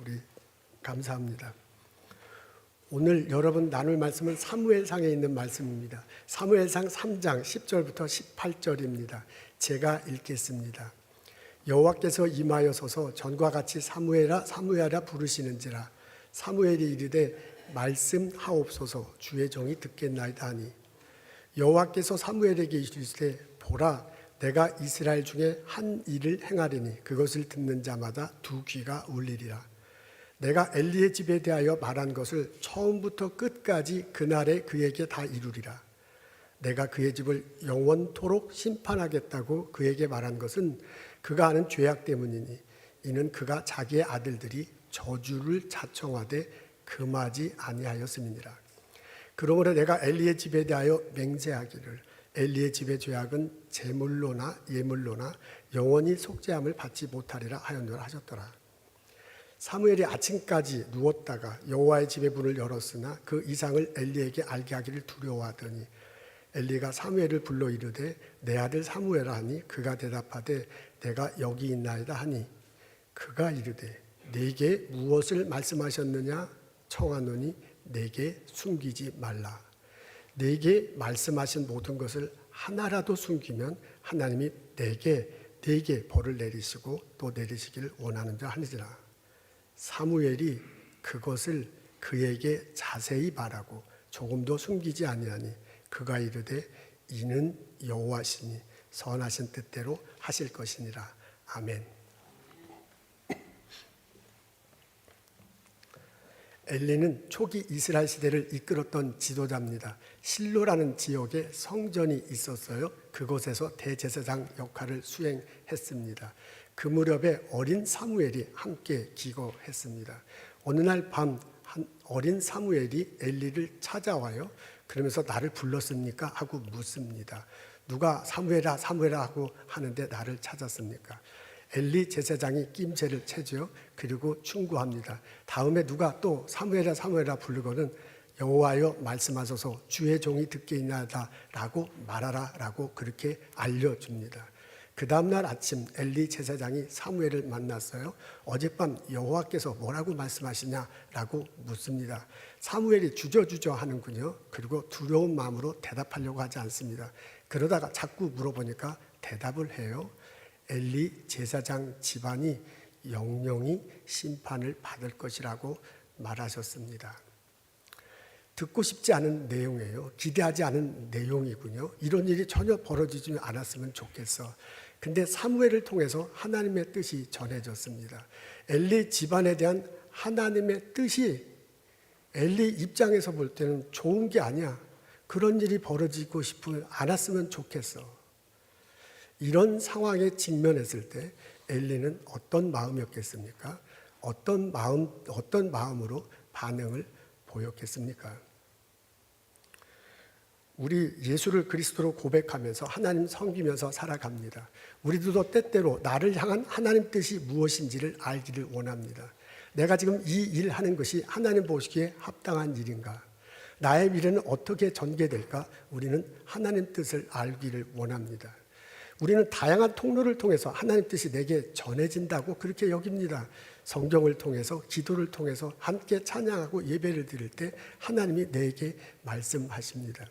우리 감사합니다. 오늘 여러분 나눌 말씀은 사무엘상에 있는 말씀입니다. 사무엘상 3장 10절부터 18절입니다. 제가 읽겠습니다. 여호와께서 임하여서서 전과 같이 사무엘아 사무엘아 부르시는지라. 사무엘이 이르되 말씀하옵소서 주의 종이 듣겠나이다 하니 여호와께서 사무엘에게 이르시되 보라 내가 이스라엘 중에 한 일을 행하리니 그것을 듣는 자마다 두 귀가 울리리라. 내가 엘리의 집에 대하여 말한 것을 처음부터 끝까지 그날에 그에게 다 이루리라. 내가 그의 집을 영원토록 심판하겠다고 그에게 말한 것은 그가 하는 죄악 때문이니 이는 그가 자기의 아들들이 저주를 자청하되 금하지 아니하였음이니라. 그러므로 내가 엘리의 집에 대하여 맹세하기를 엘리의 집의 죄악은 제물로나 예물로나 영원히 속죄함을 받지 못하리라 하였노라 하셨더라. 사무엘이 아침까지 누웠다가 여호와의 집의 문을 열었으나 그 이상을 엘리에게 알게 하기를 두려워하더니 엘리가 사무엘을 불러 이르되 내 아들 사무엘아 하니 그가 대답하되 내가 여기 있나이다 하니 그가 이르되 내게 무엇을 말씀하셨느냐 청하노니 내게 숨기지 말라. 내게 말씀하신 모든 것을 하나라도 숨기면 하나님이 내게 벌을 내리시고 또 내리시기를 원하는 줄 아니지라. 사무엘이 그것을 그에게 자세히 말하고 조금도 숨기지 아니하니 그가 이르되 이는 여호와시니 선하신 뜻대로 하실 것이니라. 아멘. 엘리는 초기 이스라엘 시대를 이끌었던 지도자입니다. 실로라는 지역에 성전이 있었어요. 그곳에서 대제사장 역할을 수행했습니다. 그 무렵에 어린 사무엘이 함께 기거했습니다. 어느 날 밤 어린 사무엘이 엘리를 찾아와요. 그러면서 나를 불렀습니까? 하고 묻습니다. 누가 사무엘아 사무엘아 하고 하는데 나를 찾았습니까? 엘리 제사장이 낌새를 채죠. 그리고 충고합니다. 다음에 누가 또 사무엘아 사무엘아 부르거든 여호와여 말씀하소서 주의 종이 듣겠나이다 라고 말하라 라고 그렇게 알려줍니다. 그 다음날 아침 엘리 제사장이 사무엘을 만났어요. 어젯밤 여호와께서 뭐라고 말씀하시냐라고 묻습니다. 사무엘이 주저주저 하는군요. 그리고 두려운 마음으로 대답하려고 하지 않습니다. 그러다가 자꾸 물어보니까 대답을 해요. 엘리 제사장 집안이 영영이 심판을 받을 것이라고 말하셨습니다. 듣고 싶지 않은 내용이에요. 기대하지 않은 내용이군요. 이런 일이 전혀 벌어지지 않았으면 좋겠어. 근데 사무엘을 통해서 하나님의 뜻이 전해졌습니다. 엘리 집안에 대한 하나님의 뜻이 엘리 입장에서 볼 때는 좋은 게 아니야. 그런 일이 벌어지고 싶지 않았으면 좋겠어. 이런 상황에 직면했을 때 엘리는 어떤 마음이었겠습니까? 어떤 마음으로 반응을 보였겠습니까? 우리 예수를 그리스도로 고백하면서 하나님 섬기면서 살아갑니다. 우리들도 때때로 나를 향한 하나님 뜻이 무엇인지를 알기를 원합니다. 내가 지금 이 일 하는 것이 하나님 보시기에 합당한 일인가? 나의 미래는 어떻게 전개될까? 우리는 하나님 뜻을 알기를 원합니다. 우리는 다양한 통로를 통해서 하나님 뜻이 내게 전해진다고 그렇게 여깁니다. 성경을 통해서 기도를 통해서 함께 찬양하고 예배를 드릴 때 하나님이 내게 말씀하십니다.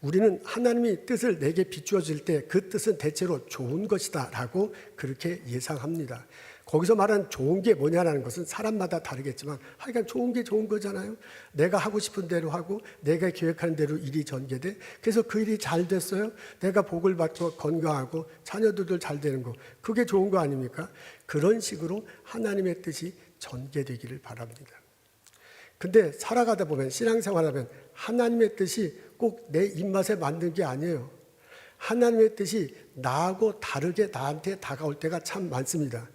우리는 하나님이 뜻을 내게 비추어 줄 때 그 뜻은 대체로 좋은 것이다 라고 그렇게 예상합니다. 거기서 말하는 좋은 게 뭐냐라는 것은 사람마다 다르겠지만 하여간 좋은 게 좋은 거잖아요. 내가 하고 싶은 대로 하고 내가 계획하는 대로 일이 전개돼. 그래서 그 일이 잘 됐어요. 내가 복을 받고 건강하고 자녀들도 잘 되는 거. 그게 좋은 거 아닙니까? 그런 식으로 하나님의 뜻이 전개되기를 바랍니다. 근데 살아가다 보면 신앙생활하면 하나님의 뜻이 꼭 내 입맛에 맞는 게 아니에요. 하나님의 뜻이 나하고 다르게 나한테 다가올 때가 참 많습니다.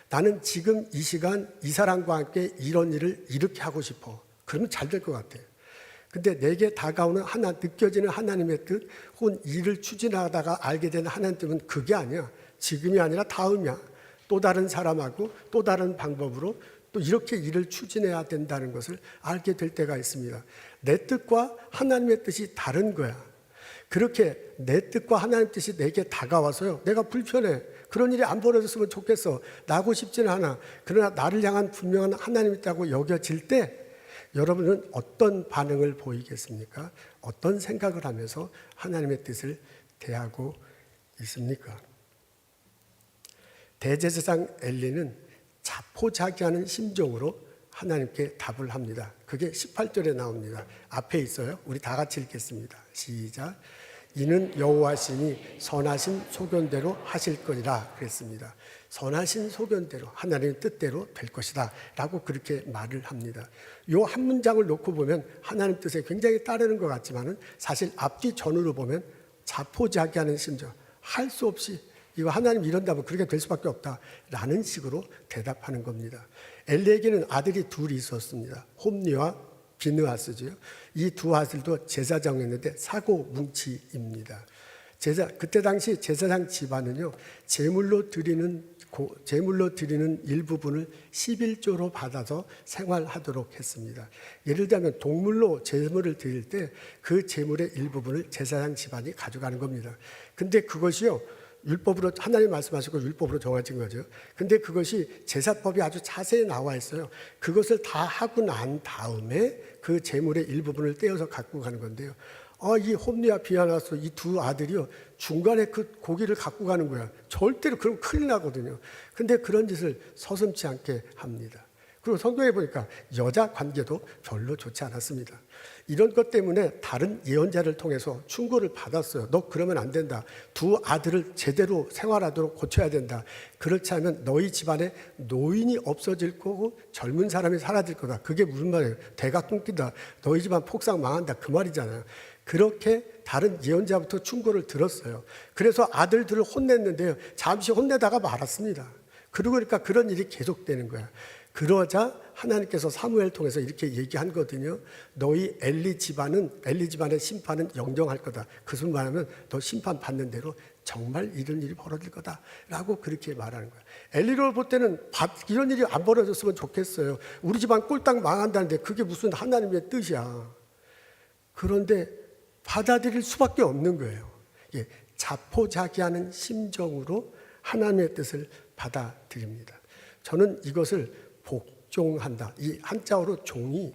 나는 지금 이 시간 이 사람과 함께 이런 일을 이렇게 하고 싶어. 그러면 잘 될 것 같아요. 근데 내게 다가오는 느껴지는 하나님의 뜻 혹은 일을 추진하다가 알게 되는 하나님의 뜻은 그게 아니야. 지금이 아니라 다음이야. 또 다른 사람하고 또 다른 방법으로 또 이렇게 일을 추진해야 된다는 것을 알게 될 때가 있습니다. 내 뜻과 하나님의 뜻이 다른 거야. 그렇게 내 뜻과 하나님 뜻이 내게 다가와서요, 내가 불편해, 그런 일이 안 벌어졌으면 좋겠어, 나고 싶지는 않아, 그러나 나를 향한 분명한 하나님이 있다고 여겨질 때 여러분은 어떤 반응을 보이겠습니까? 어떤 생각을 하면서 하나님의 뜻을 대하고 있습니까? 대제사장 엘리는 자포자기하는 심정으로 하나님께 답을 합니다. 그게 18절에 나옵니다. 앞에 있어요. 우리 다 같이 읽겠습니다. 시작. 이는 여호와시니 선하신 소견대로 하실 거리라 그랬습니다. 선하신 소견대로, 하나님의 뜻대로 될 것이다 라고 그렇게 말을 합니다. 요 한 문장을 놓고 보면 하나님 뜻에 굉장히 따르는 것 같지만 사실 앞뒤 전으로 보면 자포자기하는 심정, 할 수 없이 이거 하나님 이런다면 그렇게 될 수밖에 없다라는 식으로 대답하는 겁니다. 엘리에게는 아들이 둘이 있었습니다. 홈리와 비느하스죠. 이 두 아들도 제사장이었는데 사고 뭉치입니다. 그때 당시 제사장 집안은요, 제물로 드리는 일부분을 11조로 받아서 생활하도록 했습니다. 예를 들면 동물로 제물을 드릴 때 그 제물의 일부분을 제사장 집안이 가져가는 겁니다. 근데 그것이요, 율법으로 하나님 말씀하시고 율법으로 정해진 거죠. 근데 그것이 제사법이 아주 자세히 나와 있어요. 그것을 다 하고 난 다음에 그 제물의 일부분을 떼어서 갖고 가는 건데요. 이 홈리와 비느하스 이 두 아들이요, 중간에 그 고기를 갖고 가는 거야. 절대로 그러면 큰일 나거든요. 근데 그런 짓을 서슴지 않게 합니다. 그리고 성경에 보니까 여자 관계도 별로 좋지 않았습니다. 이런 것 때문에 다른 예언자를 통해서 충고를 받았어요. 너 그러면 안 된다. 두 아들을 제대로 생활하도록 고쳐야 된다. 그렇지 않으면 너희 집안에 노인이 없어질 거고 젊은 사람이 사라질 거다. 그게 무슨 말이에요? 대가 끊긴다. 너희 집안 폭삭 망한다. 그 말이잖아요. 그렇게 다른 예언자부터 충고를 들었어요. 그래서 아들들을 혼냈는데요, 잠시 혼내다가 말았습니다. 그러고 그러니까 그런 일이 계속되는 거야. 그러자 하나님께서 사무엘 통해서 이렇게 얘기하거든요. 너희 엘리 집안의 심판은 영정할 거다. 그 무슨 말하면 너 심판 받는 대로 정말 이런 일이 벌어질 거다라고 그렇게 말하는 거예요. 엘리를 볼 때는 이런 일이 안 벌어졌으면 좋겠어요. 우리 집안 꼴딱 망한다는데 그게 무슨 하나님의 뜻이야. 그런데 받아들일 수밖에 없는 거예요. 자포자기하는 심정으로 하나님의 뜻을 받아들입니다. 저는 이것을 복종한다. 이 한자어로 종이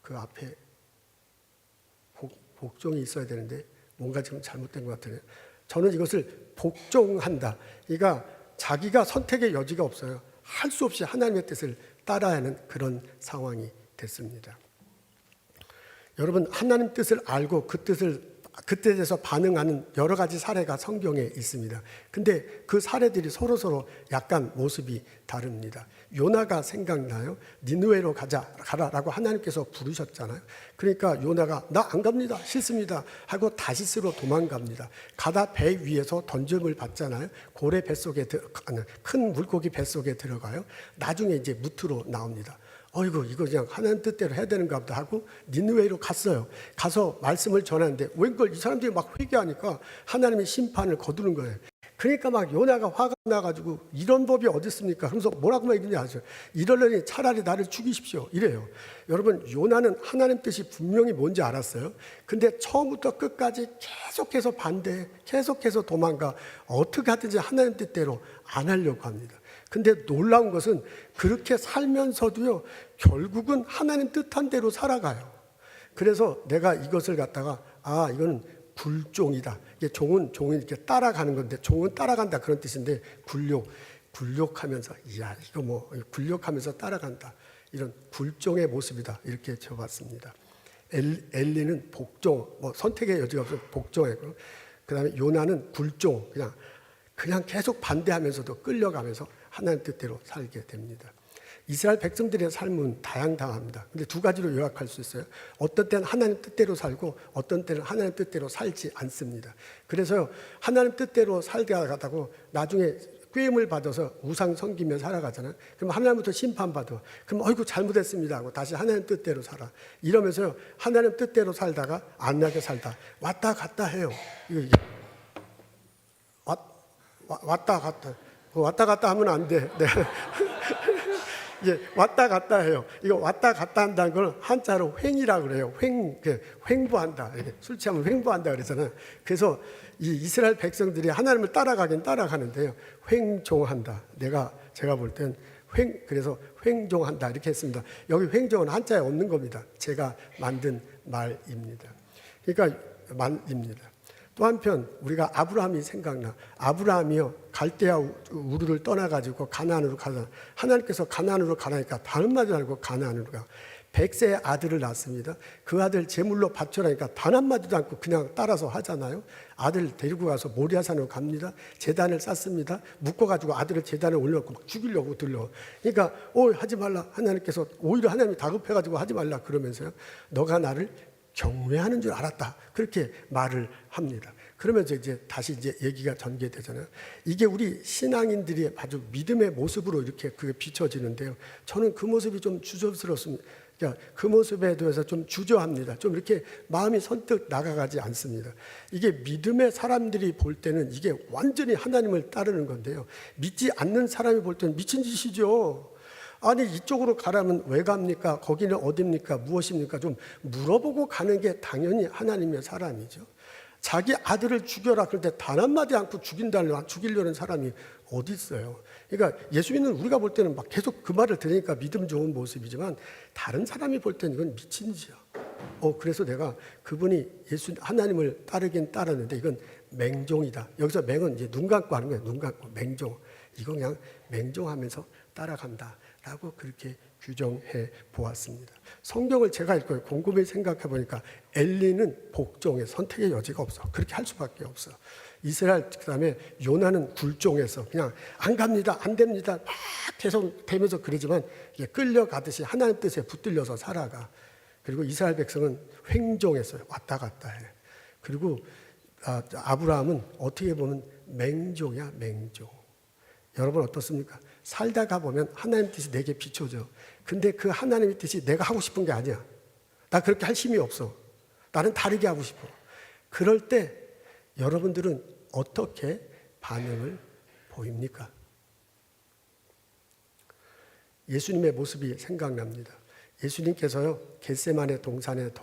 그 앞에 복종이 있어야 되는데 뭔가 지금 잘못된 것 같아요. 저는 이것을 복종한다. 그러니까 자기가 선택의 여지가 없어요. 할 수 없이 하나님의 뜻을 따라야 하는 그런 상황이 됐습니다. 여러분, 하나님 뜻을 알고 그 뜻에 대해서 반응하는 여러 가지 사례가 성경에 있습니다. 근데 그 사례들이 서로 약간 모습이 다릅니다. 요나가 생각나요? 니느웨로 가라라고 하나님께서 부르셨잖아요. 그러니까 요나가 나 안 갑니다, 싫습니다 하고 다시스로 도망갑니다. 가다 배 위에서 던짐을 받잖아요. 고래 뱃속에 큰 물고기 뱃속에 들어가요. 나중에 이제 무트로 나옵니다. 이거 그냥 하나님 뜻대로 해야 되는가 보다 하고 니느웨로 갔어요. 가서 말씀을 전하는데 웬걸 이 사람들이 막 회개하니까 하나님의 심판을 거두는 거예요. 그러니까 막 요나가 화가 나가지고 이런 법이 어디 있습니까? 그러면서 뭐라고 얘기하는지 아세요? 이러려니 차라리 나를 죽이십시오 이래요. 여러분, 요나는 하나님 뜻이 분명히 뭔지 알았어요. 근데 처음부터 끝까지 계속해서 반대, 계속해서 도망가 어떻게 하든지 하나님 뜻대로 안 하려고 합니다. 근데 놀라운 것은 그렇게 살면서도요, 결국은 하나님 뜻한 대로 살아가요. 그래서 내가 이것을 갖다가 이거는 굴종이다. 이게 종은 이렇게 따라가는 건데, 종은 따라간다 그런 뜻인데, 굴욕하면서 이거 굴욕하면서 따라간다. 이런 굴종의 모습이다. 이렇게 적었습니다. 엘리는 복종, 선택의 여지가 없어서 복종했고, 그다음에 요나는 굴종, 그냥 계속 반대하면서도 끌려가면서 하나님 뜻대로 살게 됩니다. 이스라엘 백성들의 삶은 다양합니다. 근데 두 가지로 요약할 수 있어요. 어떤 때는 하나님 뜻대로 살고 어떤 때는 하나님 뜻대로 살지 않습니다. 그래서 하나님 뜻대로 살다가다고 나중에 꾀임을 받아서 우상 섬기며 살아가잖아요. 그럼 하나님부터 심판받아. 그럼 어이구 잘못했습니다 하고 다시 하나님 뜻대로 살아. 이러면서 하나님 뜻대로 살다가 안 나게 살다 왔다 갔다 해요. 왔다 갔다 하면 안 돼. 네. 이제 왔다 갔다 해요. 이거 왔다 갔다 한다는 걸 한자로 횡이라고 그래요. 횡보한다. 이렇게 술 취하면 횡보한다 그러잖아요. 그래서 이 이스라엘 백성들이 하나님을 따라가긴 따라가는데요. 횡종한다. 제가 볼 땐 그래서 횡종한다 이렇게 했습니다. 여기 횡종은 한자에 없는 겁니다. 제가 만든 말입니다. 그러니까 말입니다. 또 한편 우리가 아브라함이 생각나. 아브라함이요 갈대아 우르를 떠나가지고 가나안으로 가자. 하나님께서 가나안으로 가라니까 다른 말이 아니고 가나안으로 가. 100세의 아들을 낳습니다. 그 아들 제물로 바쳐라니까 단 한마디도 않고 그냥 따라서 하잖아요. 아들 데리고 가서 모리아산으로 갑니다. 제단을 쌓습니다. 묶어가지고 아들을 제단에 올려놓고 막 죽이려고 들려. 그러니까 하지 말라. 하나님께서 오히려 하나님이 다급해가지고 하지 말라 그러면서요. 너가 나를 경외하는 줄 알았다. 그렇게 말을 합니다. 그러면서 다시 얘기가 전개되잖아요. 이게 우리 신앙인들이 아주 믿음의 모습으로 이렇게 그게 비춰지는데요. 저는 그 모습이 좀 주저스럽습니다. 그러니까 그 모습에 대해서 좀 주저합니다. 좀 이렇게 마음이 선뜻 나가가지 않습니다. 이게 믿음의 사람들이 볼 때는 이게 완전히 하나님을 따르는 건데요. 믿지 않는 사람이 볼 때는 미친 짓이죠. 아니 이쪽으로 가라면 왜 갑니까? 거기는 어딥니까? 무엇입니까? 좀 물어보고 가는 게 당연히 하나님의 사람이죠. 자기 아들을 죽여라 그럴 때 단 한마디 않고 죽이려는 사람이 어디 있어요? 그러니까 예수 믿는 우리가 볼 때는 막 계속 그 말을 들으니까 믿음 좋은 모습이지만 다른 사람이 볼 때는 이건 미친 짓이야. 그래서 내가 그분이 하나님을 따르긴 따랐는데 이건 맹종이다. 여기서 맹은 이제 눈 감고 하는 거예요. 눈 감고 맹종. 이거 그냥 맹종하면서 따라간다. 라고 그렇게 규정해 보았습니다. 성경을 제가 읽고 곰곰이 생각해 보니까 엘리는 복종에 선택의 여지가 없어. 그렇게 할 수밖에 없어. 이스라엘 그다음에 요나는 굴종에서 그냥 안 갑니다. 안 됩니다. 막 계속 되면서 그러지만 이게 끌려가듯이 하나님 뜻에 붙들려서 살아가. 그리고 이스라엘 백성은 횡종에서 왔다 갔다 해. 그리고 아브라함은 어떻게 보면 맹종이야, 맹종. 여러분 어떻습니까? 살다가 보면 하나님 뜻이 내게 비춰져. 근데 그 하나님의 뜻이 내가 하고 싶은 게 아니야. 나 그렇게 할 힘이 없어. 나는 다르게 하고 싶어. 그럴 때 여러분들은 어떻게 반응을 보입니까? 예수님의 모습이 생각납니다. 예수님께서요 겟세마네 동산에서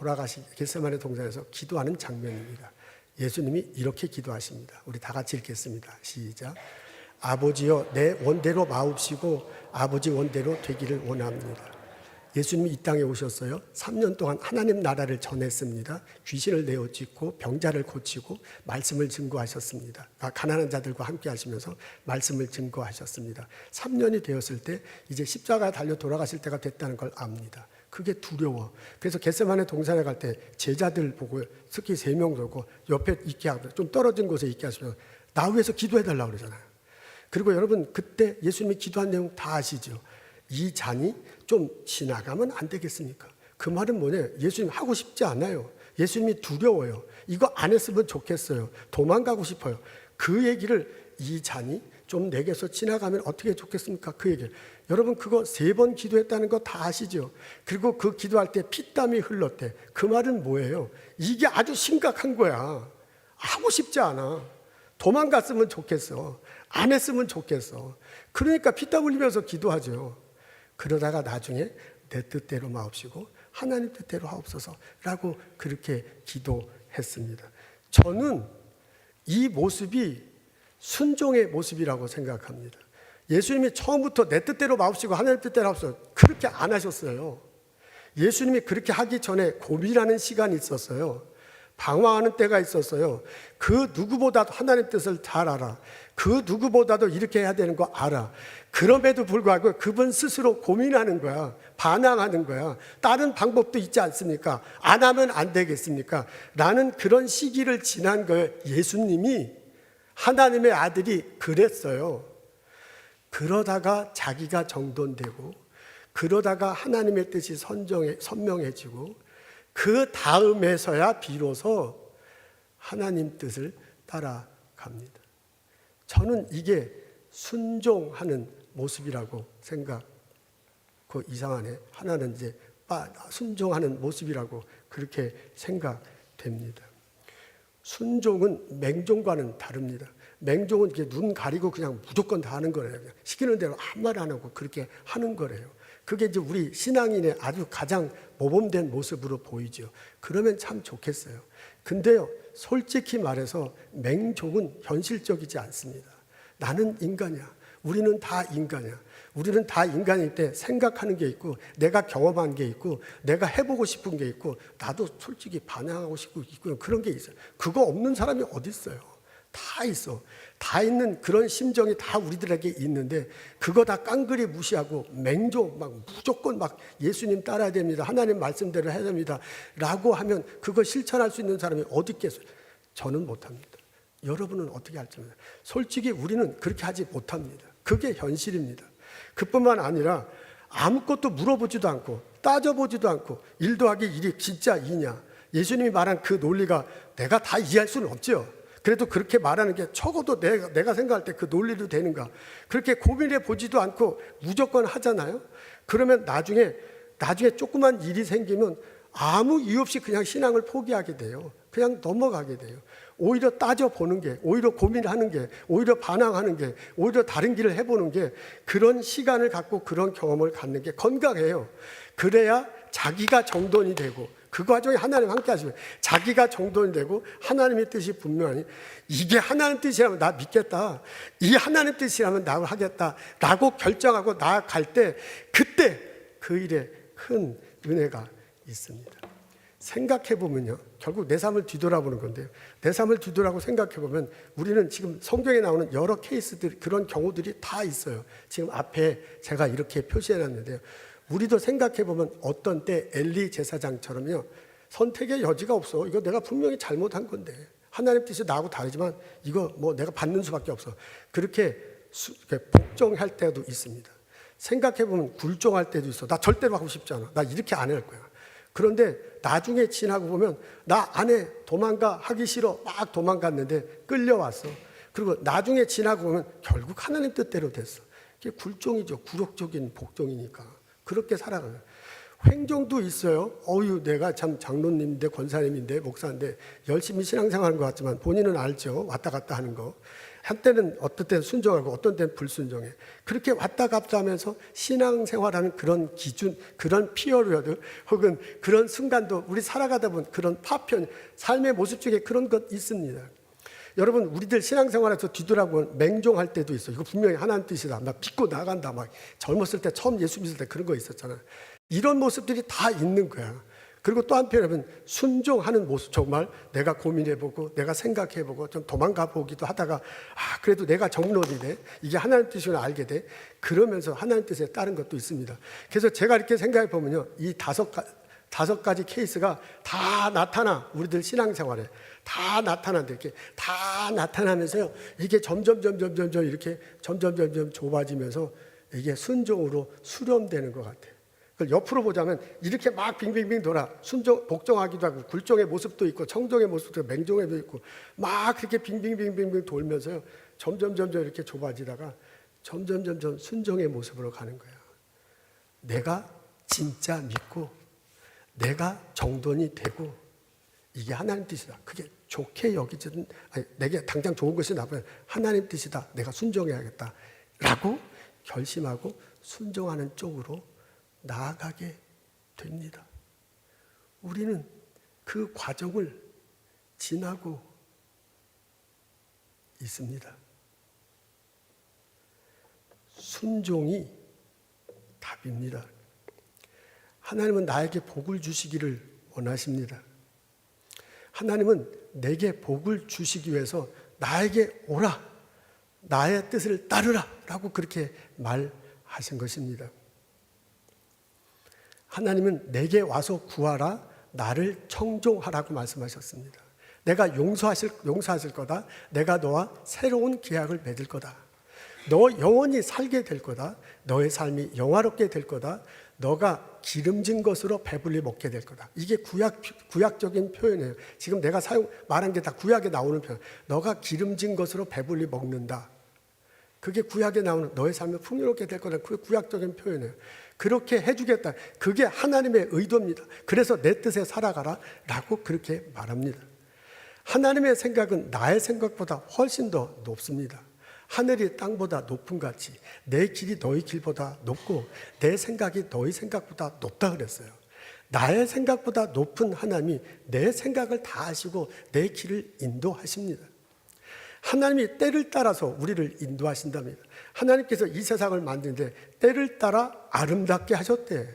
기도하는 장면입니다. 예수님이 이렇게 기도하십니다. 우리 다 같이 읽겠습니다. 시작. 아버지여 내 원대로 마옵시고 아버지 원대로 되기를 원합니다. 예수님이 이 땅에 오셨어요. 3년 동안 하나님 나라를 전했습니다. 귀신을 내어찍고 병자를 고치고 말씀을 증거하셨습니다. 가난한 자들과 함께 하시면서 말씀을 증거하셨습니다. 3년이 되었을 때 이제 십자가에 달려 돌아가실 때가 됐다는 걸 압니다. 그게 두려워. 그래서 겟세마네 동산에 갈 때 제자들 보고 특히 3명 보고 옆에 있게 하고 좀 떨어진 곳에 있게 하시면 나 위해서 기도해달라고 그러잖아요. 그리고 여러분 그때 예수님이 기도한 내용 다 아시죠? 이 잔이 좀 지나가면 안 되겠습니까? 그 말은 뭐냐? 예수님 하고 싶지 않아요. 예수님이 두려워요. 이거 안 했으면 좋겠어요. 도망가고 싶어요. 그 얘기를 이 잔이 좀 내게서 지나가면 어떻게 좋겠습니까? 그 얘기를. 여러분 그거 3번 기도했다는 거 다 아시죠? 그리고 그 기도할 때 피땀이 흘렀대. 그 말은 뭐예요? 이게 아주 심각한 거야. 하고 싶지 않아. 도망갔으면 좋겠어. 안 했으면 좋겠어. 그러니까 피땀 흘리면서 기도하죠. 그러다가 나중에 내 뜻대로 마옵시고 하나님 뜻대로 하옵소서라고 그렇게 기도했습니다. 저는 이 모습이 순종의 모습이라고 생각합니다. 예수님이 처음부터 내 뜻대로 마옵시고 하나님 뜻대로 하옵소서 그렇게 안 하셨어요. 예수님이 그렇게 하기 전에 고민하는 시간이 있었어요. 방황하는 때가 있었어요. 그 누구보다도 하나님 뜻을 잘 알아. 그 누구보다도 이렇게 해야 되는 거 알아. 그럼에도 불구하고 그분 스스로 고민하는 거야. 반항하는 거야. 다른 방법도 있지 않습니까? 안 하면 안 되겠습니까? 라는 그런 시기를 지난 거예요. 예수님이 하나님의 아들이 그랬어요. 그러다가 자기가 정돈되고 그러다가 하나님의 뜻이 선명해지고 그 다음에서야 비로소 하나님 뜻을 따라갑니다. 저는 이게 순종하는 모습이라고 그 이상하네. 하나는 이제 순종하는 모습이라고 그렇게 생각됩니다. 순종은 맹종과는 다릅니다. 맹종은 이렇게 눈 가리고 그냥 무조건 다 하는 거래요. 시키는 대로 아무 말 안 하고 그렇게 하는 거래요. 그게 이제 우리 신앙인의 아주 가장 모범된 모습으로 보이죠. 그러면 참 좋겠어요. 근데요, 솔직히 말해서 맹종은 현실적이지 않습니다. 나는 인간이야. 우리는 다 인간이야. 우리는 다 인간일 때 생각하는 게 있고, 내가 경험한 게 있고, 내가 해보고 싶은 게 있고, 나도 솔직히 반항하고 싶고 있고, 그런 게 있어요. 그거 없는 사람이 어디 있어요? 다 있어. 다 있는 그런 심정이 다 우리들에게 있는데, 그거 다 깡그리 무시하고 맹종 막 무조건 막 예수님 따라야 됩니다, 하나님 말씀대로 해야 됩니다 라고 하면 그거 실천할 수 있는 사람이 어디 있겠어요? 저는 못합니다. 여러분은 어떻게 할지 모르겠어요. 솔직히 우리는 그렇게 하지 못합니다. 그게 현실입니다. 그뿐만 아니라 아무것도 물어보지도 않고 따져보지도 않고 1 더하기 1이 진짜 2냐, 예수님이 말한 그 논리가 내가 다 이해할 수는 없죠. 그래도 그렇게 말하는 게 적어도 내가 생각할 때 그 논리도 되는가, 그렇게 고민해 보지도 않고 무조건 하잖아요. 그러면 나중에 조그만 일이 생기면 아무 이유 없이 그냥 신앙을 포기하게 돼요. 그냥 넘어가게 돼요. 오히려 따져보는 게, 오히려 고민하는 게, 오히려 반항하는 게, 오히려 다른 길을 해보는 게, 그런 시간을 갖고 그런 경험을 갖는 게 건강해요. 그래야 자기가 정돈이 되고, 그 과정에 하나님 함께 하시면 자기가 정돈이 되고, 하나님의 뜻이 분명하니 이게 하나님 뜻이라면 나 믿겠다, 이 하나님 뜻이라면 나 하겠다 라고 결정하고 나아갈 때, 그때 그 일에 큰 은혜가 있습니다. 생각해보면요, 결국 내 삶을 뒤돌아보는 건데요, 내 삶을 뒤돌아보고 생각해보면 우리는 지금 성경에 나오는 여러 케이스들, 그런 경우들이 다 있어요. 지금 앞에 제가 이렇게 표시해놨는데요, 우리도 생각해보면 어떤 때 엘리 제사장처럼요, 선택의 여지가 없어. 이거 내가 분명히 잘못한 건데, 하나님 뜻이 나하고 다르지만 이거 뭐 내가 받는 수밖에 없어. 그렇게 복종할 때도 있습니다. 생각해보면 굴종할 때도 있어. 나 절대로 하고 싶지 않아. 나 이렇게 안 할 거야. 그런데 나중에 지나고 보면 나 안 해, 도망가, 하기 싫어, 막 도망갔는데 끌려왔어. 그리고 나중에 지나고 보면 결국 하나님 뜻대로 됐어. 그게 굴종이죠. 굴욕적인 복종이니까. 그렇게 살아가는. 횡종도 있어요. 내가 참 장로님인데, 권사님인데, 목사인데 열심히 신앙생활하는 것 같지만 본인은 알죠. 왔다 갔다 하는 거. 한때는 어떤 때는 순종하고 어떤 때는 불순종해. 그렇게 왔다 갔다 하면서 신앙생활하는 그런 기준, 그런 피어리어드 혹은 그런 순간도 우리 살아가다 보면 그런 파편, 삶의 모습 중에 그런 것 있습니다. 여러분, 우리들 신앙생활에서 뒤돌아보면 맹종할 때도 있어. 이거 분명히 하나님 뜻이다. 나 믿고 나간다. 막 젊었을 때, 처음 예수 믿을 때 그런 거 있었잖아. 이런 모습들이 다 있는 거야. 그리고 또 한편으로는 순종하는 모습, 정말 내가 고민해보고 내가 생각해보고 좀 도망가 보기도 하다가 그래도 내가 정론이네, 이게 하나님 뜻이구나 알게 돼. 그러면서 하나님 뜻에 따른 것도 있습니다. 그래서 제가 이렇게 생각해보면요, 이 다섯 가지 케이스가 다 나타나. 우리들 신앙생활에 다 나타난다. 이렇게 다 나타나면서요, 이게 점점 이렇게 점점 좁아지면서 이게 순종으로 수렴되는 것 같아요. 옆으로 보자면 이렇게 막 빙빙빙 돌아. 복종하기도 하고, 굴종의 모습도 있고, 청종의 모습도 있고, 맹종에도 있고, 막 그렇게 빙빙빙빙 돌면서요, 점점 이렇게 좁아지다가 점점 순종의 모습으로 가는 거야. 내가 진짜 믿고 내가 정돈이 되고 이게 하나님 뜻이다. 그게 좋게 여기지든, 내게 당장 좋은 것이 나쁘면 하나님 뜻이다, 내가 순종해야겠다 라고 결심하고 순종하는 쪽으로 나아가게 됩니다. 우리는 그 과정을 지나고 있습니다. 순종이 답입니다. 하나님은 나에게 복을 주시기를 원하십니다. 하나님은 내게 복을 주시기 위해서 나에게 오라, 나의 뜻을 따르라 라고 그렇게 말하신 것입니다. 하나님은 내게 와서 구하라, 나를 청종하라고 말씀하셨습니다. 내가 용서하실 거다. 내가 너와 새로운 계약을 맺을 거다. 너 영원히 살게 될 거다. 너의 삶이 영화롭게 될 거다. 너가 기름진 것으로 배불리 먹게 될 거다. 이게 구약적인 표현이에요. 지금 내가 말한 게 다 구약에 나오는 표현. 너가 기름진 것으로 배불리 먹는다. 그게 구약에 나오는 너의 삶이 풍요롭게 될 거다. 그게 구약적인 표현이에요. 그렇게 해주겠다. 그게 하나님의 의도입니다. 그래서 내 뜻에 살아가라 라고 그렇게 말합니다. 하나님의 생각은 나의 생각보다 훨씬 더 높습니다. 하늘이 땅보다 높은 같이 내 길이 너희 길보다 높고 내 생각이 너희 생각보다 높다 그랬어요. 나의 생각보다 높은 하나님이 내 생각을 다 아시고 내 길을 인도하십니다. 하나님이 때를 따라서 우리를 인도하신답니다. 하나님께서 이 세상을 만드는데 때를 따라 아름답게 하셨대.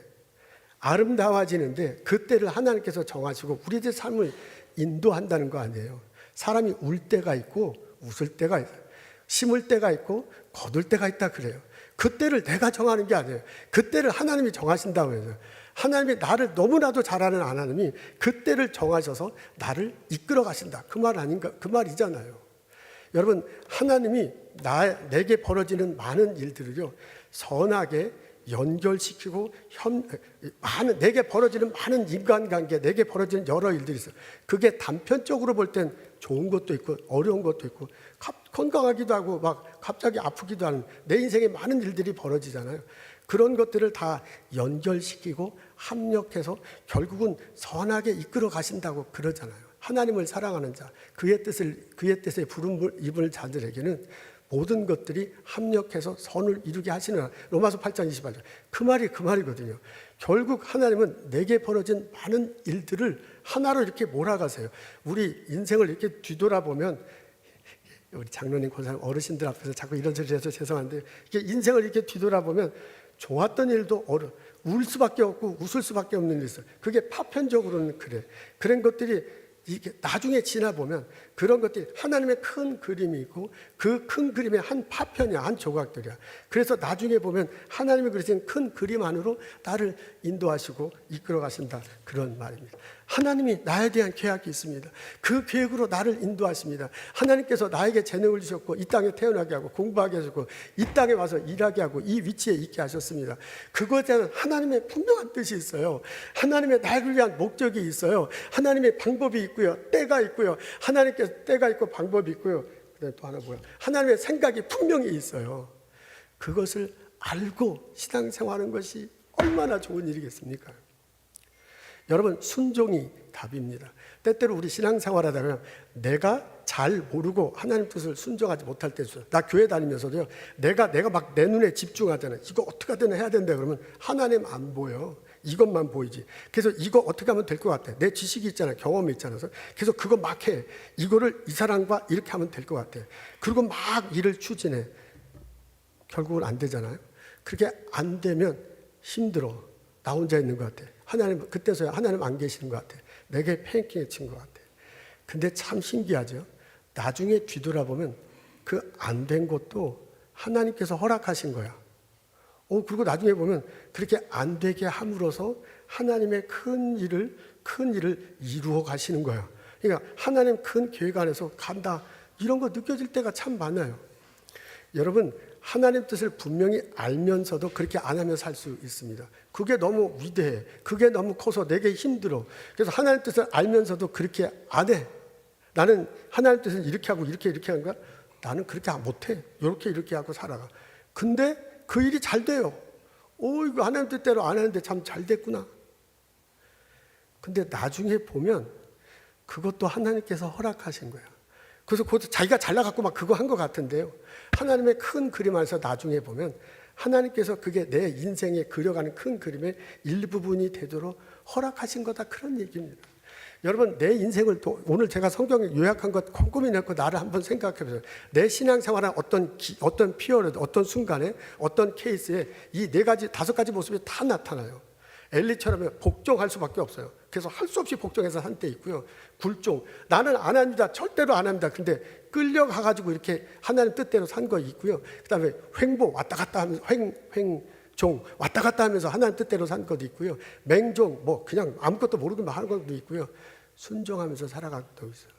아름다워지는데 그 때를 하나님께서 정하시고 우리들 삶을 인도한다는 거 아니에요. 사람이 울 때가 있고 웃을 때가 있어요. 심을 때가 있고 거둘 때가 있다 그래요. 그 때를 내가 정하는 게 아니에요. 그 때를 하나님이 정하신다고 해서 하나님이 나를 너무나도 잘 아는 하나님이 그 때를 정하셔서 나를 이끌어 가신다. 그 말 아닌가? 그 말이잖아요. 여러분, 하나님이 내게 벌어지는 많은 일들을요 선하게 연결시키고 내게 벌어지는 많은 인간관계, 내게 벌어지는 여러 일들이 있어요. 그게 단편적으로 볼 땐 좋은 것도 있고 어려운 것도 있고 건강하기도 하고 막 갑자기 아프기도 하는 내 인생에 많은 일들이 벌어지잖아요. 그런 것들을 다 연결시키고 합력해서 결국은 선하게 이끌어 가신다고 그러잖아요. 하나님을 사랑하는 자, 그의 뜻에 부름을 입은 자들에게는 모든 것들이 합력해서 선을 이루게 하시는 로마서 8장 28절. 그 말이거든요. 결국 하나님은 내게 벌어진 많은 일들을 하나로 이렇게 몰아가세요. 우리 인생을 이렇게 뒤돌아보면 우리 장로님 권사님 어르신들 앞에서 자꾸 이런 소리 해서 죄송한데 이렇게 인생을 이렇게 뒤돌아보면 좋았던 일도 울 수밖에 없고 웃을 수밖에 없는 일이 있어요. 그게 파편적으로는 그래. 그런 것들이 이게 나중에 지나보면 그런 것들이 하나님의 큰 그림이 있고 그 큰 그림의 한 파편이야, 한 조각들이야. 그래서 나중에 보면 하나님이 그리신 큰 그림 안으로 나를 인도하시고 이끌어 가신다, 그런 말입니다. 하나님이 나에 대한 계획이 있습니다. 그 계획으로 나를 인도하십니다. 하나님께서 나에게 재능을 주셨고 이 땅에 태어나게 하고 공부하게 하셨고 이 땅에 와서 일하게 하고 이 위치에 있게 하셨습니다. 그것에 대한 하나님의 분명한 뜻이 있어요. 하나님의 나를 위한 목적이 있어요. 하나님의 방법이 있고요, 때가 있고요. 하나님께서 때가 있고 방법이 있고요. 그다음에 또 하나 뭐야? 하나님의 생각이 분명히 있어요. 그것을 알고 신앙생활하는 것이 얼마나 좋은 일이겠습니까? 여러분, 순종이 답입니다. 때때로 우리 신앙생활하다가 내가 잘 모르고 하나님 뜻을 순종하지 못할 때 있어요. 나 교회 다니면서도요, 내가 막 내 눈에 집중하잖아요. 이거 어떻게 하든 해야 된다 그러면 하나님 안 보여. 이것만 보이지. 그래서 이거 어떻게 하면 될 것 같아. 내 지식이 있잖아, 경험이 있잖아. 그래서 그거 막 해. 이거를 이 사람과 이렇게 하면 될 것 같아. 그리고 막 일을 추진해. 결국은 안 되잖아요. 그렇게 안 되면 힘들어. 나 혼자 있는 것 같아. 하나님, 그때서야 하나님 안 계시는 것 같아. 내게 패행킹에 친 것 같아. 근데 참 신기하죠. 나중에 뒤돌아보면 그 안 된 것도 하나님께서 허락하신 거야. 그리고 나중에 보면 그렇게 안 되게 함으로써 하나님의 큰 일을 이루어 가시는 거야. 그러니까 하나님 큰 계획 안에서 간다, 이런 거 느껴질 때가 참 많아요. 여러분, 하나님 뜻을 분명히 알면서도 그렇게 안 하며 살 수 있습니다. 그게 너무 위대해. 그게 너무 커서 내게 힘들어. 그래서 하나님 뜻을 알면서도 그렇게 안 해. 나는 하나님 뜻을 이렇게 하고 이렇게 하는 거야. 나는 그렇게 못해. 이렇게 하고 살아가. 근데 그 일이 잘 돼요. 이거 하나님 뜻대로 안 하는데 참 잘 됐구나. 근데 나중에 보면 그것도 하나님께서 허락하신 거야. 그래서 그것도 자기가 잘나갖고 막 그거 한 것 같은데요. 하나님의 큰 그림 안에서 나중에 보면 하나님께서 그게 내 인생에 그려가는 큰 그림의 일부분이 되도록 허락하신 거다, 그런 얘기입니다. 여러분, 내 인생을 오늘 제가 성경에 요약한 것 꼼꼼히 넣고 나를 한번 생각해 보세요. 내 신앙생활한 어떤 피어드, 어떤 순간에, 어떤 케이스에 이 4가지, 5가지 모습이 다 나타나요. 엘리처럼 복종할 수밖에 없어요. 그래서 할 수 없이 복종해서 한 때 있고요. 굴종, 나는 안 합니다. 절대로 안 합니다. 근데 끌려가가지고 이렇게 하나님 뜻대로 산 거 있고요. 그 다음에 횡보, 왔다 갔다 하면서 종, 왔다 갔다 하면서 하나님 뜻대로 산 것도 있고요. 맹종, 그냥 아무것도 모르고 하는 것도 있고요. 순종하면서 살아가는 것도 있어요.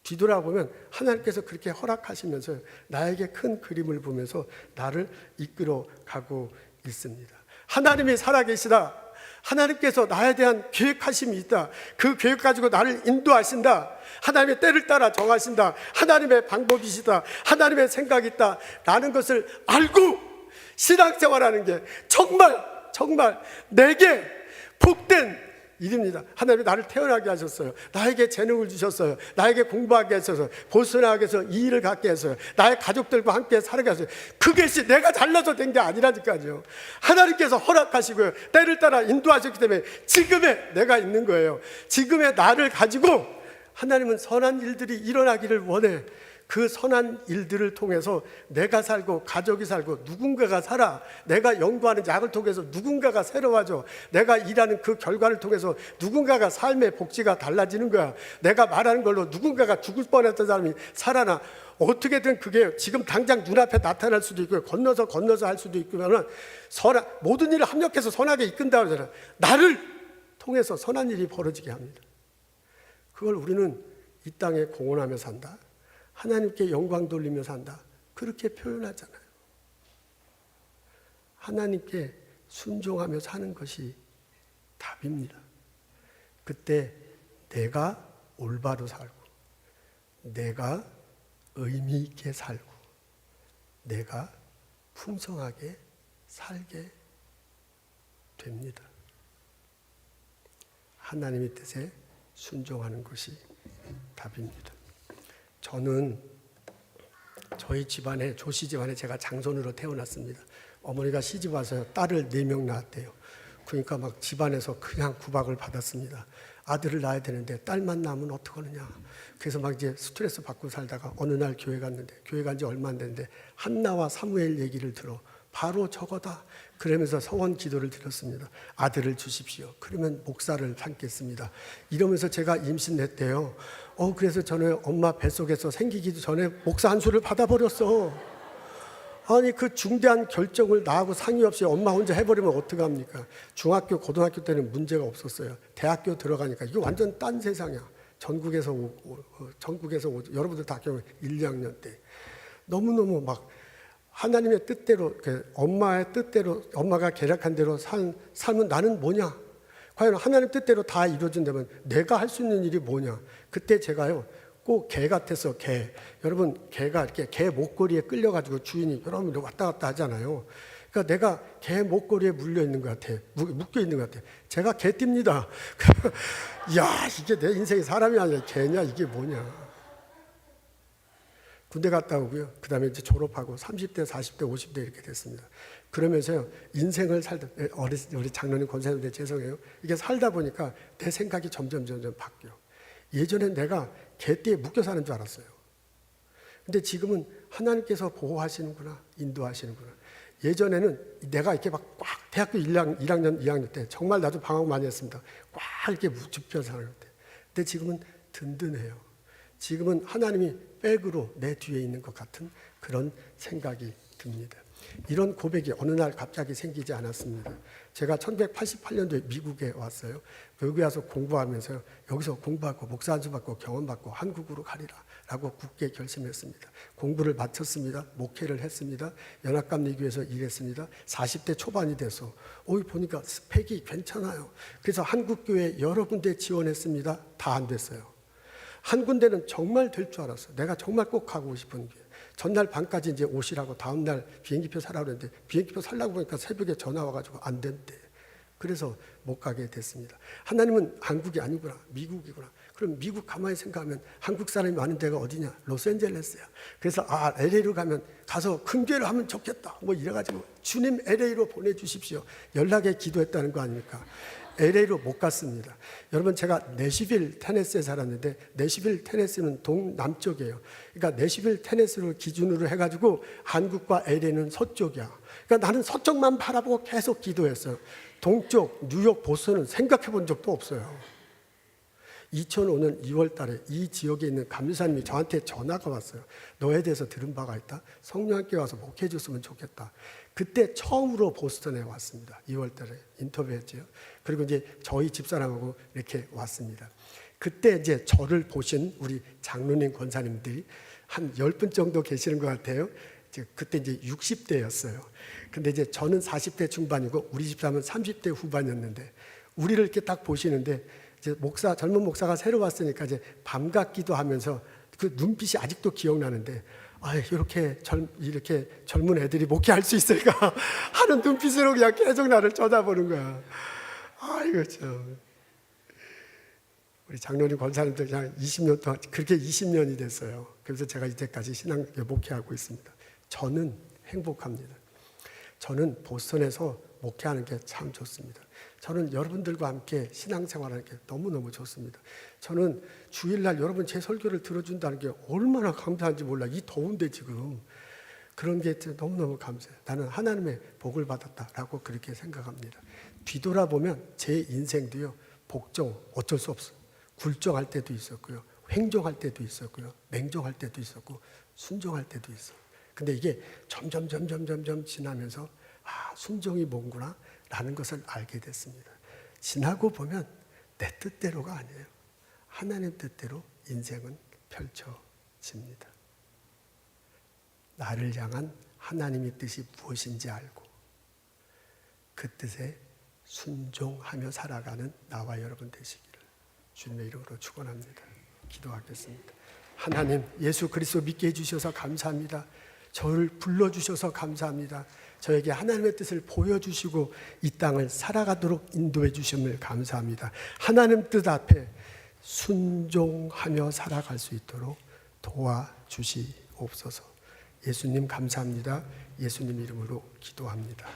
뒤돌아보면 하나님께서 그렇게 허락하시면서 나에게 큰 그림을 보면서 나를 이끌어 가고 있습니다. 하나님이 살아계시다. 하나님께서 나에 대한 계획하심이 있다. 그 계획 가지고 나를 인도하신다. 하나님의 때를 따라 정하신다. 하나님의 방법이시다. 하나님의 생각이 있다 라는 것을 알고 신앙생활하는 게 정말 내게 복된 일입니다. 하나님이 나를 태어나게 하셨어요. 나에게 재능을 주셨어요. 나에게 공부하게 하셔서 보스나게 해서 이 일을 갖게 했어요. 나의 가족들과 함께 살게 하셨어요. 그것이 내가 잘나서 된 게 아니라니까요. 하나님께서 허락하시고요, 때를 따라 인도하셨기 때문에 지금의 내가 있는 거예요. 지금의 나를 가지고 하나님은 선한 일들이 일어나기를 원해. 그 선한 일들을 통해서 내가 살고 가족이 살고 누군가가 살아. 내가 연구하는 약을 통해서 누군가가 새로워져. 내가 일하는 그 결과를 통해서 누군가가 삶의 복지가 달라지는 거야. 내가 말하는 걸로 누군가가 죽을 뻔했던 사람이 살아나. 어떻게든 그게 지금 당장 눈앞에 나타날 수도 있고 건너서 할 수도 있고는 모든 일을 합력해서 선하게 이끈다고 하잖아요. 나를 통해서 선한 일이 벌어지게 합니다. 그걸 우리는 이 땅에 공헌하며 산다, 하나님께 영광 돌리며 산다, 그렇게 표현하잖아요. 하나님께 순종하며 사는 것이 답입니다. 그때 내가 올바로 살고, 내가 의미 있게 살고, 내가 풍성하게 살게 됩니다. 하나님의 뜻에 순종하는 것이 답입니다. 저는 저희 집안에, 조씨 집안에 제가 장손으로 태어났습니다. 어머니가 시집 와서 딸을 4명 낳았대요. 그러니까 막 집안에서 그냥 구박을 받았습니다. 아들을 낳아야 되는데 딸만 낳으면 어떡하느냐. 그래서 막 이제 스트레스 받고 살다가 어느 날 교회 갔는데, 교회 간 지 얼마 안 됐는데 한나와 사무엘 얘기를 들어. 바로 저거다. 그러면서 서원 기도를 드렸습니다. 아들을 주십시오. 그러면 목사를 삼겠습니다. 이러면서 제가 임신했대요. 그래서 저는 엄마 뱃속에서 생기기도 전에 목사 한 수를 받아버렸어. 아니 그 중대한 결정을 나하고 상의 없이 엄마 혼자 해버리면 어떡합니까? 중학교, 고등학교 때는 문제가 없었어요. 대학교 들어가니까 이거 완전 딴 세상이야. 전국에서 여러분들 다 경험해. 1, 2학년 때 너무너무 막 하나님의 뜻대로, 엄마의 뜻대로, 엄마가 계략한 대로 살면 나는 뭐냐? 과연 하나님 뜻대로 다 이루어진다면 내가 할 수 있는 일이 뭐냐? 그때 제가요, 꼭 개 같아서 여러분, 개가 이렇게 개 목걸이에 끌려가지고 주인이 여러분 왔다 갔다 하잖아요. 그러니까 내가 개 목걸이에 물려 있는 것 같아. 묶여 있는 것 같아. 제가 개띠입니다. 야, 이게 내 인생이 사람이 아니라 개냐? 이게 뭐냐? 군대 갔다 오고요. 그 다음에 이제 졸업하고 30대, 40대, 50대 이렇게 됐습니다. 그러면서요, 인생을 살다, 우리 장로님 권사님들 죄송해요. 이게 살다 보니까 내 생각이 점점 바뀌어. 예전엔 내가 개띠에 묶여 사는 줄 알았어요. 근데 지금은 하나님께서 보호하시는구나, 인도하시는구나. 예전에는 내가 이렇게 막 꽉, 대학교 1학년, 2학년 때 정말 나도 방황 많이 했습니다. 꽉 이렇게 묻혀 사는 때. 근데 지금은 든든해요. 지금은 하나님이 백으로 내 뒤에 있는 것 같은 그런 생각이 듭니다. 이런 고백이 어느 날 갑자기 생기지 않았습니다. 제가 1988년도에 미국에 왔어요. 여기 와서 공부하면서 여기서 공부하고 목사 안수 받고 경험 받고 한국으로 가리라 라고 굳게 결심했습니다. 공부를 마쳤습니다. 목회를 했습니다. 연합감리교회에서 일했습니다. 40대 초반이 돼서 보니까 스펙이 괜찮아요. 그래서 한국교회 여러 군데 지원했습니다. 다 안 됐어요. 한 군데는 정말 될 줄 알았어요. 내가 정말 꼭 가고 싶은 게. 전날 밤까지 이제 오시라고 다음날 비행기표 사라고 그랬는데 비행기표 살라고 보니까 새벽에 전화 와가지고 안 된대. 그래서 못 가게 됐습니다. 하나님은 한국이 아니구나, 미국이구나. 그럼 미국 가만히 생각하면 한국 사람이 많은 데가 어디냐? 로스앤젤레스야. 그래서 LA로 가서 큰 교회를 하면 좋겠다. 이래가지고 주님 LA로 보내주십시오. 연락에 기도했다는 거 아닙니까? LA로 못 갔습니다. 여러분, 제가 내시빌 테네시에 살았는데 내시빌 테네시는 동남쪽이에요. 그러니까 내시빌 테네시를 기준으로 해가지고 한국과 LA는 서쪽이야. 그러니까 나는 서쪽만 바라보고 계속 기도했어요. 동쪽 뉴욕 보스턴은 생각해 본 적도 없어요. 2005년 2월 달에 이 지역에 있는 감리사님이 저한테 전화가 왔어요. 너에 대해서 들은 바가 있다. 성령께 와서 목회해 줬으면 좋겠다. 그때 처음으로 보스턴에 왔습니다. 2월 달에 인터뷰했죠. 그리고 이제 저희 집사람하고 이렇게 왔습니다. 그때 이제 저를 보신 우리 장로님 권사님들이 한 10분 정도 계시는 것 같아요. 그때 이제 60대였어요. 근데 이제 저는 40대 중반이고 우리 집사람은 30대 후반이었는데 우리를 이렇게 딱 보시는데 이제 젊은 목사가 새로 왔으니까 이제 밤같기도 하면서 그 눈빛이 아직도 기억나는데 이렇게 젊은 애들이 목회할 수 있을까 하는 눈빛으로 그냥 계속 나를 쳐다보는 거야. 이거 참. 우리 장로님 권사님들 그냥 20년 동안 그렇게 20년이 됐어요. 그래서 제가 이때까지 신앙 목회하고 있습니다. 저는 행복합니다. 저는 보스턴에서 목회하는 게 참 좋습니다. 저는 여러분들과 함께 신앙생활하는 게 너무너무 좋습니다. 저는 주일날 여러분 제 설교를 들어준다는 게 얼마나 감사한지 몰라. 이 더운데 지금 그런 게 너무너무 감사해요. 나는 하나님의 복을 받았다라고 그렇게 생각합니다. 뒤돌아보면 제 인생도요, 복종 어쩔 수 없어요. 굴종할 때도 있었고요, 횡종할 때도 있었고요, 맹종할 때도 있었고, 순종할 때도 있어요. 근데 이게 점점 지나면서 순종이 뭔구나 라는 것을 알게 됐습니다. 지나고 보면 내 뜻대로가 아니에요. 하나님 뜻대로 인생은 펼쳐집니다. 나를 향한 하나님의 뜻이 무엇인지 알고 그 뜻에 순종하며 살아가는 나와 여러분 되시기를 주님의 이름으로 축원합니다. 기도하겠습니다. 하나님, 예수 그리스도 믿게 해주셔서 감사합니다. 저를 불러주셔서 감사합니다. 저에게 하나님의 뜻을 보여주시고 이 땅을 살아가도록 인도해 주심을 감사합니다. 하나님 뜻 앞에 순종하며 살아갈 수 있도록 도와주시옵소서. 예수님 감사합니다. 예수님 이름으로 기도합니다.